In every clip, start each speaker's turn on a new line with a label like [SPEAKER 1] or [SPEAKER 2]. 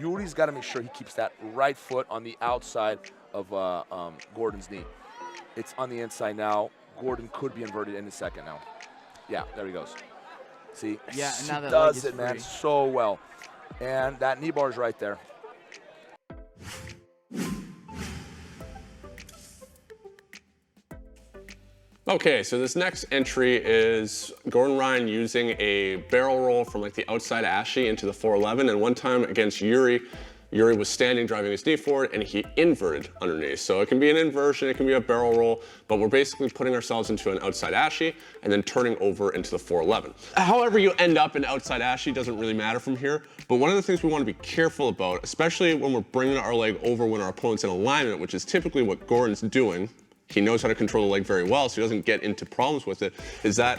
[SPEAKER 1] Yuri's got to make sure he keeps that right foot on the outside of Gordon's knee. It's on the inside now. Gordon could be inverted in a second now. Yeah, there he goes. See,
[SPEAKER 2] yeah,
[SPEAKER 1] he
[SPEAKER 2] now that
[SPEAKER 1] does
[SPEAKER 2] leg is
[SPEAKER 1] it, man,
[SPEAKER 2] free.
[SPEAKER 1] so well. And that knee bar is right there.
[SPEAKER 3] Okay, so this next entry is Gordon Ryan using a barrel roll from like the outside Ashi into the 411, and one time against Yuri, Yuri was standing, driving his knee forward, and he inverted underneath. So it can be an inversion, it can be a barrel roll, but we're basically putting ourselves into an outside Ashi and then turning over into the 411. However you end up in outside Ashi doesn't really matter from here, but one of the things we want to be careful about, especially when we're bringing our leg over when our opponent's in alignment, which is typically what Gordon's doing, he knows how to control the leg very well, so he doesn't get into problems with it, is that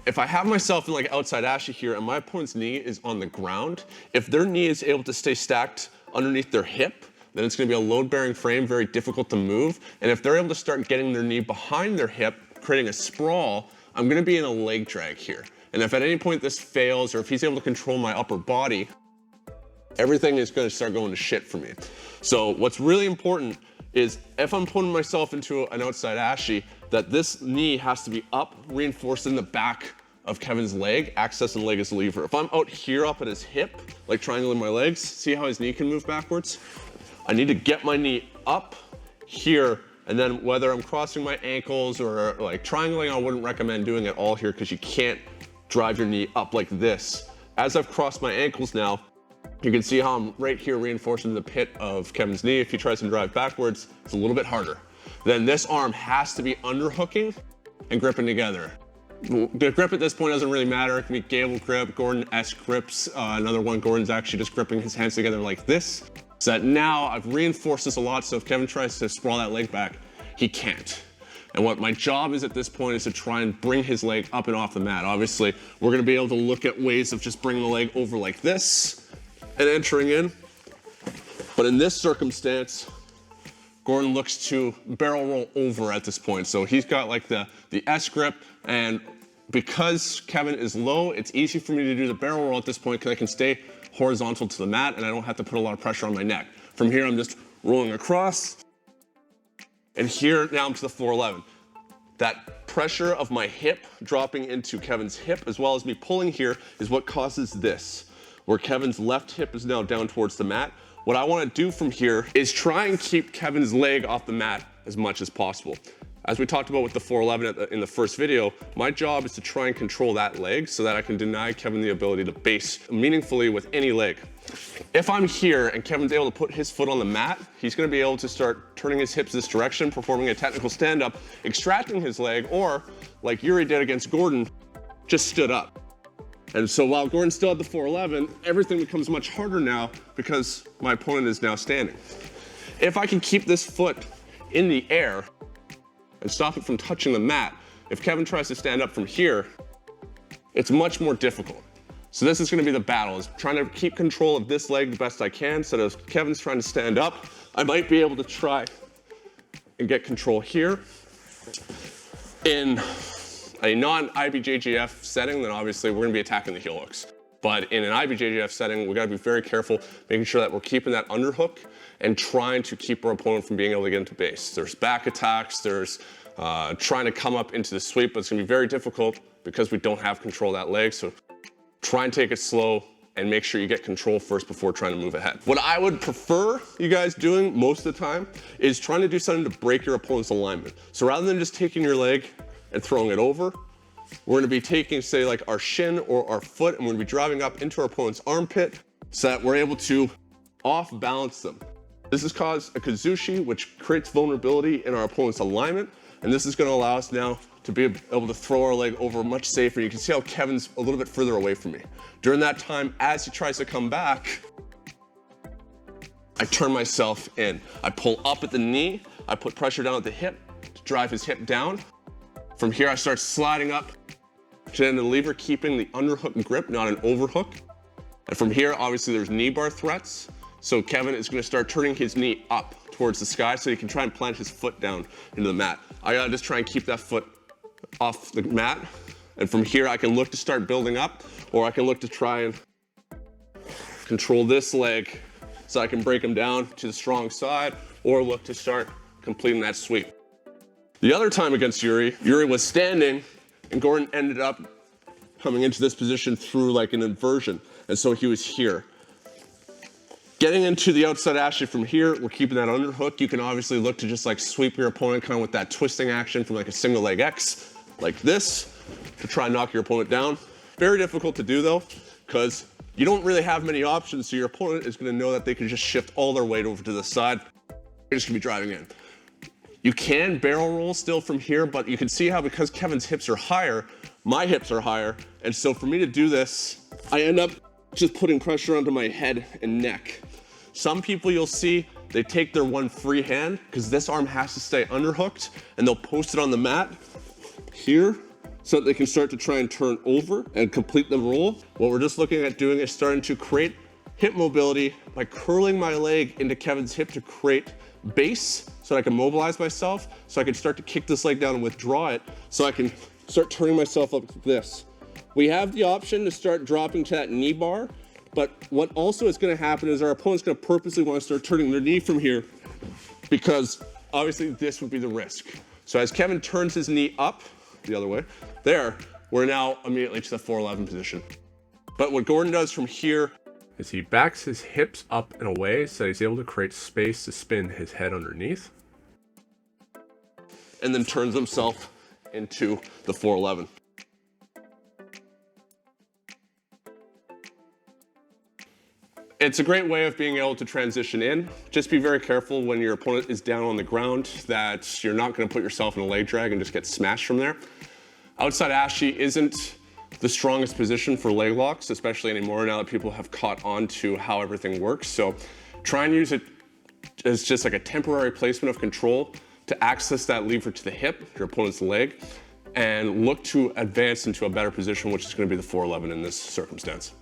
[SPEAKER 3] if I have myself in like outside Ashi here and my opponent's knee is on the ground, if their knee is able to stay stacked underneath their hip, then it's gonna be a load-bearing frame, very difficult to move. And if they're able to start getting their knee behind their hip, creating a sprawl, I'm gonna be in a leg drag here. And if at any point this fails, or if he's able to control my upper body, everything is gonna start going to shit for me. So what's really important is if I'm putting myself into an outside Ashi, that this knee has to be up, reinforced in the back of Kevin's leg, accessing the leg as a lever. If I'm out here up at his hip, like triangling my legs, see how his knee can move backwards? I need to get my knee up here, and then whether I'm crossing my ankles or like triangling, I wouldn't recommend doing it all here because you can't drive your knee up like this. As I've crossed my ankles now, you can see how I'm right here reinforcing the pit of Kevin's knee. If he tries to drive backwards, it's a little bit harder. Then this arm has to be underhooking and gripping together. The grip at this point doesn't really matter. It can be Gable grip, Gordon-esque grips. Another one, Gordon's actually just gripping his hands together like this. So that now I've reinforced this a lot, so if Kevin tries to sprawl that leg back, he can't. And what my job is at this point is to try and bring his leg up and off the mat. Obviously, we're gonna be able to look at ways of just bringing the leg over like this and entering in. But in this circumstance, Gordon looks to barrel roll over at this point. So he's got like the S grip, and because Kevin is low, it's easy for me to do the barrel roll at this point because I can stay horizontal to the mat and I don't have to put a lot of pressure on my neck. From here, I'm just rolling across, and here now I'm to the 411. That pressure of my hip dropping into Kevin's hip, as well as me pulling here, is what causes this, where Kevin's left hip is now down towards the mat. What I want to do from here is try and keep Kevin's leg off the mat as much as possible. As we talked about with the 411 in the first video, my job is to try and control that leg so that I can deny Kevin the ability to base meaningfully with any leg. If I'm here and Kevin's able to put his foot on the mat, he's going to be able to start turning his hips this direction, performing a technical stand-up, extracting his leg, or like Yuri did against Gordon, just stood up. And so while Gordon still had the 411, everything becomes much harder now because my opponent is now standing. If I can keep this foot in the air and stop it from touching the mat, if Kevin tries to stand up from here, it's much more difficult. So this is gonna be the battle, is trying to keep control of this leg the best I can, so that if Kevin's trying to stand up, I might be able to try and get control here. In a non-IBJJF setting, then obviously we're gonna be attacking the heel hooks. But in an IBJJF setting, we gotta be very careful, making sure that we're keeping that underhook and trying to keep our opponent from being able to get into base. There's back attacks, there's trying to come up into the sweep, but it's gonna be very difficult because we don't have control of that leg. So try and take it slow and make sure you get control first before trying to move ahead. What I would prefer you guys doing most of the time is trying to do something to break your opponent's alignment. So rather than just taking your leg and throwing it over, we're gonna be taking, say, like our shin or our foot, and we're gonna be driving up into our opponent's armpit so that we're able to off-balance them. This has caused a kazushi, which creates vulnerability in our opponent's alignment, and this is gonna allow us now to be able to throw our leg over much safer. You can see how Kevin's a little bit further away from me. During that time, as he tries to come back, I turn myself in. I pull up at the knee, I put pressure down at the hip to drive his hip down. From here, I start sliding up to the lever, keeping the underhook grip, not an overhook. And from here, obviously there's knee bar threats. So Kevin is gonna start turning his knee up towards the sky so he can try and plant his foot down into the mat. I gotta just try and keep that foot off the mat. And from here, I can look to start building up, or I can look to try and control this leg so I can break him down to the strong side or look to start completing that sweep. The other time against Yuri, Yuri was standing and Gordon ended up coming into this position through like an inversion. And so he was here. Getting into the outside Ashi from here, we're keeping that underhook. You can obviously look to just like sweep your opponent kind of with that twisting action from like a single leg X, like this, to try and knock your opponent down. Very difficult to do though, because you don't really have many options, so your opponent is gonna know that they can just shift all their weight over to the side. You're just gonna be driving in. You can barrel roll still from here, but you can see how because Kevin's hips are higher, my hips are higher, and so for me to do this, I end up just putting pressure onto my head and neck. Some people you'll see, they take their one free hand, because this arm has to stay underhooked, and they'll post it on the mat here, so that they can start to try and turn over and complete the roll. What we're just looking at doing is starting to create hip mobility by curling my leg into Kevin's hip to create base so that I can mobilize myself, so I can start to kick this leg down and withdraw it, so I can start turning myself up like this. We have the option to start dropping to that knee bar, but what also is gonna happen is our opponent's gonna purposely wanna start turning their knee from here, because obviously this would be the risk. So as Kevin turns his knee up, the other way, there, we're now immediately to the 411 position. But what Gordon does from here is he backs his hips up and away so he's able to create space to spin his head underneath, and then turns himself into the 411. It's a great way of being able to transition in. Just be very careful when your opponent is down on the ground that you're not gonna put yourself in a leg drag and just get smashed from there. Outside Ashi isn't the strongest position for leg locks, especially anymore now that people have caught on to how everything works. So try and use it as just like a temporary placement of control to access that lever to the hip, your opponent's leg, and look to advance into a better position, which is gonna be the 411 in this circumstance.